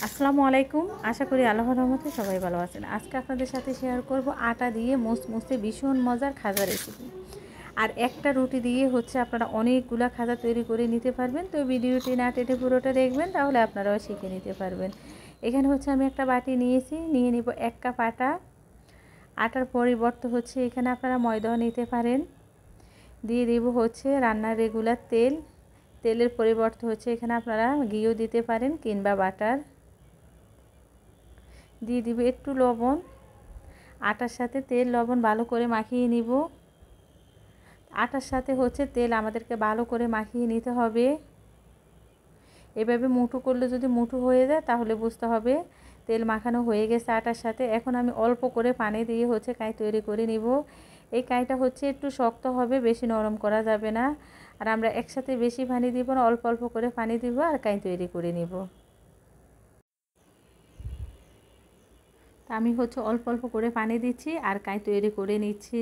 আসসালামু আলাইকুম। আশা করি আল্লাহর রহমতে সবাই ভালো আছেন। আজকে আপনাদের সাথে শেয়ার করব আটা দিয়ে মুসমুসে ভীষণ মজার খাজা রেসিপি। আর একটা রুটি দিয়ে আপনারা অনেকগুলা খাজা তৈরি করে নিতে পারবেন। তো ভিডিওটি না টেনে পুরোটা দেখবেন, তাহলে আপনারাও শিখে নিতে পারবেন। এখানে আমি একটা বাটি নিয়েছি, নিয়ে নিব 1 কাপ আটা। আটার পরিবর্তে এখানে আপনারা ময়দাও নিতে পারেন। দিয়ে দেব রান্নার রেগুলার তেল। তেলের পরিবর্তে এখানে আপনারা ঘিও দিতে পারেন কিংবা বাটার। দিয়ে দিব একটু লবণ। আটার সাথে তেল লবণ ভালো করে মাখিয়ে নিব। আটার সাথে তেল আমাদেরকে ভালো করে মাখিয়ে নিতে হবে। এভাবে মুঠো করলে যদি মুঠো হয়ে যায় তাহলে বুঝতে হবে তেল মাখানো হয়ে গেছে আটার সাথে। এখন আমি অল্প করে পানি দিয়ে কাই তৈরি করে নিব। এই কাইটা একটু শক্ত হবে, বেশি নরম করা যাবে না। আর আমরা একসাথে বেশি পানি দিব না, অল্প অল্প করে পানি দিব আর কাই তৈরি করে নিব। আমি অল্প অল্প করে পানি দিচ্ছি আর কাই তৈরি করে নিচ্ছি।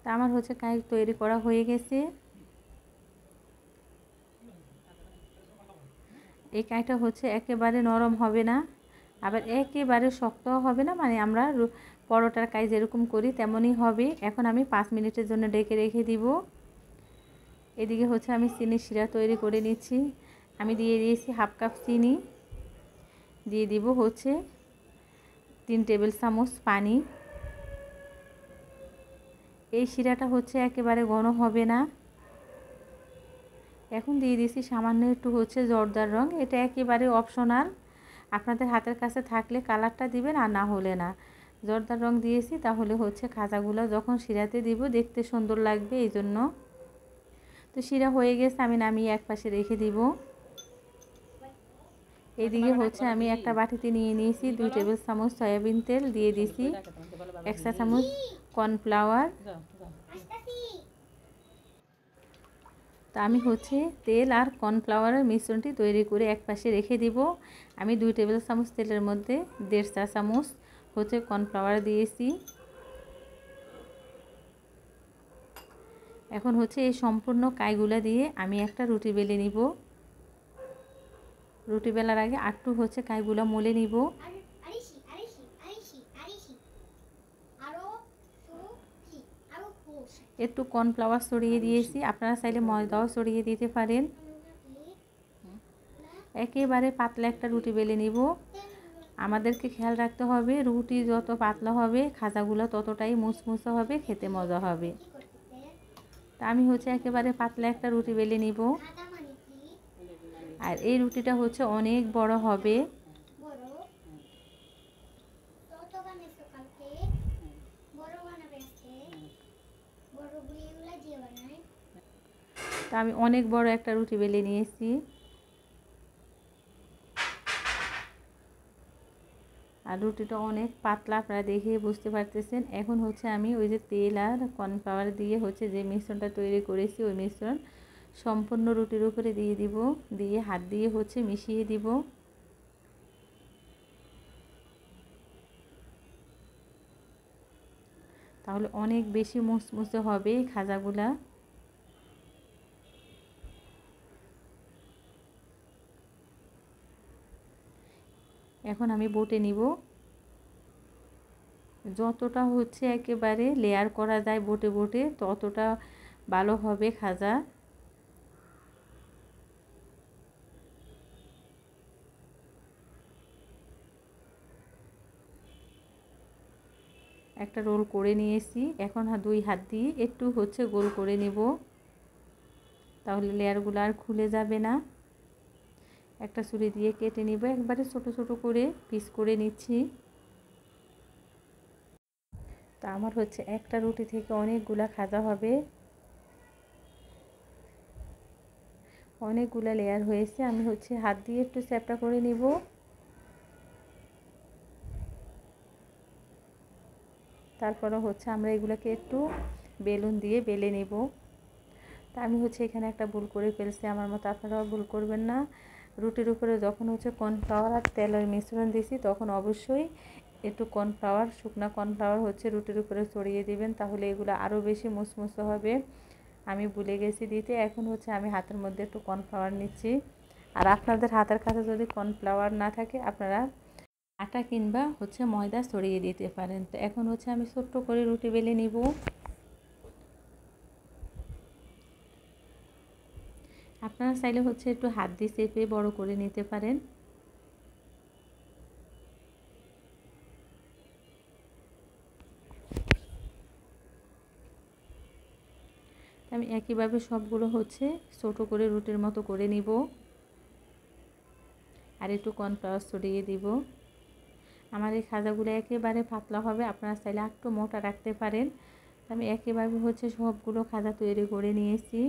তা আমার কাই তৈরি করা হয়ে গেছে। এই কাইটা একেবারে নরম হবে না, আবার একেবারে শক্তও হবে না, মানে আমরা পরোটার কাই যেরকম করি তেমনই হবে। এখন আমি 5 মিনিটের জন্য ডেকে রেখে দিব। এদিকে আমি চিনির শিরা তৈরি করে নিচ্ছি। আমি দিয়ে দিয়েছি 1/2 কাপ চিনি। দিয়ে দিব 3 টেবিল চামচ পানি। এই শিরাটা একেবারে ঘন হবে না। এখন দিয়ে দিয়েছি সামান্য একটু জর্দার রং। এটা একেবারে অপশনাল, আপনাদের হাতের কাছে থাকলে কালারটা দিবেন আর না হলে না। জর্দার রং দিয়েছি, তাহলে খাজাগুলো যখন শিরাতে দিব দেখতে সুন্দর লাগবে, এই জন্য। তো শিরা হয়ে গেছে, আমি নামিয়ে এক পাশে রেখে দিব। এইদিকে আমি একটা বাটিতে নিয়ে নিয়েছি 2 টেবিল চামচ সয়াবিন তেল। দিয়ে দিয়েছি 1 চা চামচ কর্নফ্লাওয়ার। তা আমি তেল আর কর্নফ্লাওয়ারের মিশ্রণটি তৈরি করে এক পাশে রেখে দিব। আমি 2 টেবিল চামচ তেলের মধ্যে 1.5 চা চামচ কর্নফ্লাওয়ার দিয়েছি। এখন এই সম্পূর্ণ কাইগুলা দিয়ে আমি একটা রুটি বেলে নিব। রুটি বেলার আগে একটু কাইগুলা মলে নিব। একটু কর্নফ্লাওয়ার ছড়িয়ে দিয়েছি, আপনারা চাইলে ময়দাও ছড়িয়ে দিতে পারেন। একেবারে পাতলা একটা রুটি বেলে নিব। আমাদেরকে খেয়াল রাখতে হবে রুটি যত পাতলা হবে খাজাগুলো ততটাই মুসমুসে হবে, খেতে মজা হবে। তা আমি একেবারে পাতলা একটা রুটি বেলে নিব। আর এই রুটিটা অনেক বড় হবে। তা আমি অনেক বড় একটা রুটি বেলে নিয়েছি। আর রুটিটা অনেক পাতলা, আপনারা দেখে বুঝতে পারতেছেন। এখন আমি ওই যে তেল আর কর্নফ্লাওয়ার দিয়ে যে মিশ্রণটা তৈরি করেছি, ওই মিশ্রণ সম্পূর্ণ রুটির উপরে দিয়ে দিব। দিয়ে হাত দিয়ে মিশিয়ে দিব। তাহলে অনেক বেশি মুসমুসে হবে খাজাগুলা। এখন আমি বটে নিব। যতটা একেবারে লেয়ার করা যায় বটে বটে ততটা ভালো হবে খাজা। একটা রোল করে নিয়েছি। এখন 2 হাত দিয়ে একটু গোল করে নেব, তাহলে লেয়ারগুলো আর খুলে যাবে না। একটা ছুরি দিয়ে কেটে নিব, একবারে ছোট ছোট করে পিস করে নিচ্ছি। তা আমার একটা রুটি থেকে অনেকগুলা খাজা হবে, অনেকগুলা লেয়ার হয়েছে। আমি হাত দিয়ে একটু চ্যাপটা করে নিব। তারপরে আমরা এগুলোকে একটু বেলুন দিয়ে বেলে নেব। তা আমি এখানে একটা ভুল করে ফেলছি, আমার মতো আপনারাও ভুল করবেন না। রুটির উপরে যখন কর্নফ্লাওয়ার আর তেলের মিশ্রণ দিছি, তখন অবশ্যই একটু কর্নফ্লাওয়ার, শুকনা কর্নফ্লাওয়ার রুটির উপরে ছড়িয়ে দিবেন, তাহলে এগুলো আরও বেশি মুসমুসে হবে। আমি ভুলে গেছি দিতে। এখন আমি হাতের মধ্যে একটু কর্নফ্লাওয়ার নিচ্ছি আর আপনাদের হাতের কাছে যদি কর্নফ্লাওয়ার না থাকে আপনারা আটা কিংবা হচ্ছে ময়দা ছড়িয়ে দিতে পারেন। তো এখন হচ্ছে আমি ছোট্ট করে রুটি বেলে নিব। আপনারা চাইলে হচ্ছে একটু হাত দিয়ে চেপে বড় করে নিতে পারেন। আমি একইভাবে সবগুলো হচ্ছে ছোট করে রুটির মতো করে নিব। আর একটু কর্নফ্লাওয়ার ছড়িয়ে দিব। আমার এই খাজাগুলো একেবারে পাতলা হবে, আপনারা চাইলে একটু মোটা রাখতে পারেন। আমি একেবারে হচ্ছে সবগুলো খাজা তৈরি করে নিয়েছি।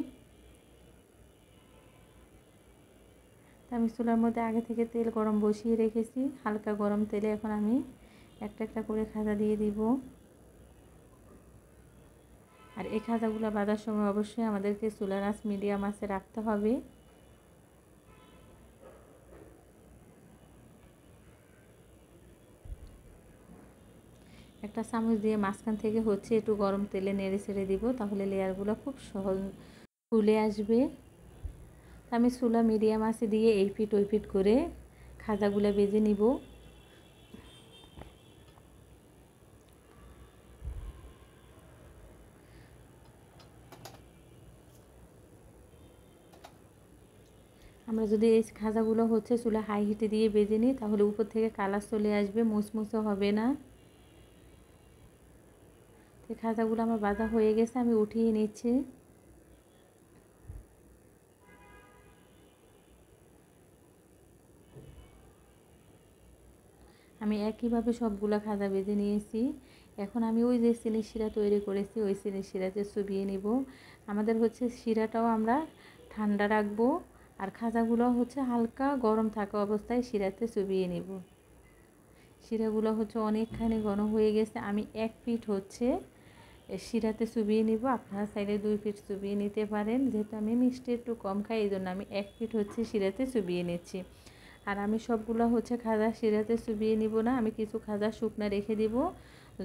আমি চুলার মধ্যে আগে থেকে তেল গরম বসিয়ে রেখেছি। হালকা গরম তেলে এখন আমি একটা একটা করে খাজা দিয়ে দিব। আর এই খাজাগুলো ভাজার সময় অবশ্যই আমাদেরকে চুলার আঁচ মিডিয়াম আঁচে রাখতে হবে। একটা চামচ দিয়ে মাঝখান থেকে হচ্ছে একটু গরম তেলে নেড়ে ছেড়ে দিব, তাহলে লেয়ারগুলো খুব সহজ ফুলে আসবে। আমি চুলা মিডিয়াম আঁচে দিয়ে এই পিঠ ওই পিঠ করে খাজাগুলো ভেজে নিব। আমরা যদি এই খাজাগুলো হচ্ছে চুলা হাই হিটে দিয়ে ভেজে নিই তাহলে উপর থেকে কালার চলে আসবে, মুচমুচে হবে না। তো খাজাগুলো আমার ভাজা হয়ে গেছে, আমি উঠিয়ে নিচ্ছি। আমি একইভাবে সবগুলো খাজা ভেজে নিয়েছি। এখন আমি ওই যে চিনির শিরা তৈরি করেছি ওই চিনির শিরাতে চুবিয়ে নিব। আমাদের হচ্ছে শিরাটাও আমরা ঠান্ডা রাখবো, আর খাজাগুলো হচ্ছে হালকা গরম থাকা অবস্থায় শিরাতে চুবিয়ে নিব। শিরাগুলো হচ্ছে অনেকখানি ঘন হয়ে গেছে, আমি এক পিঠ হচ্ছে শিরাতে চুবিয়ে নিব। আপনারা চাইলে 2 পিঠ চুবিয়ে নিতে পারেন। যেহেতু আমি মিষ্টি একটু কম খাই এই জন্য আমি 1 পিঠ হচ্ছে শিরাতে চুবিয়ে নিচ্ছি। আর আমি সবগুলো হচ্ছে খাজা শিরাতে চুবিয়ে নিব না, আমি কিছু খাজা শুকনা রেখে দিব,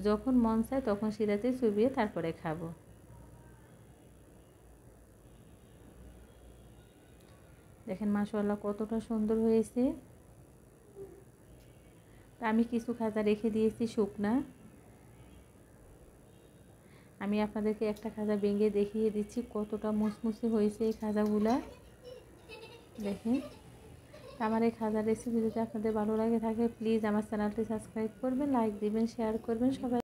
যখন মন চায় তখন শিরাতে চুবিয়ে তারপরে খাবো। দেখেন মাশাআল্লাহ কতটা সুন্দর হয়েছে। আমি কিছু খাজা রেখে দিয়েছি শুকনা। আমি আপনাদেরকে একটা খাজা ভেঙে দেখিয়ে দিচ্ছি কতটা মুচমুচে হয়েছে এই খাজাগুলা। দেখেন, আমার এই খাজার রেসিপি যদি আপনাদের ভালো লাগে থাকে প্লিজ আমার চ্যানেলটি সাবস্ক্রাইব করবেন, লাইক দিবেন, শেয়ার করবেন। সবাই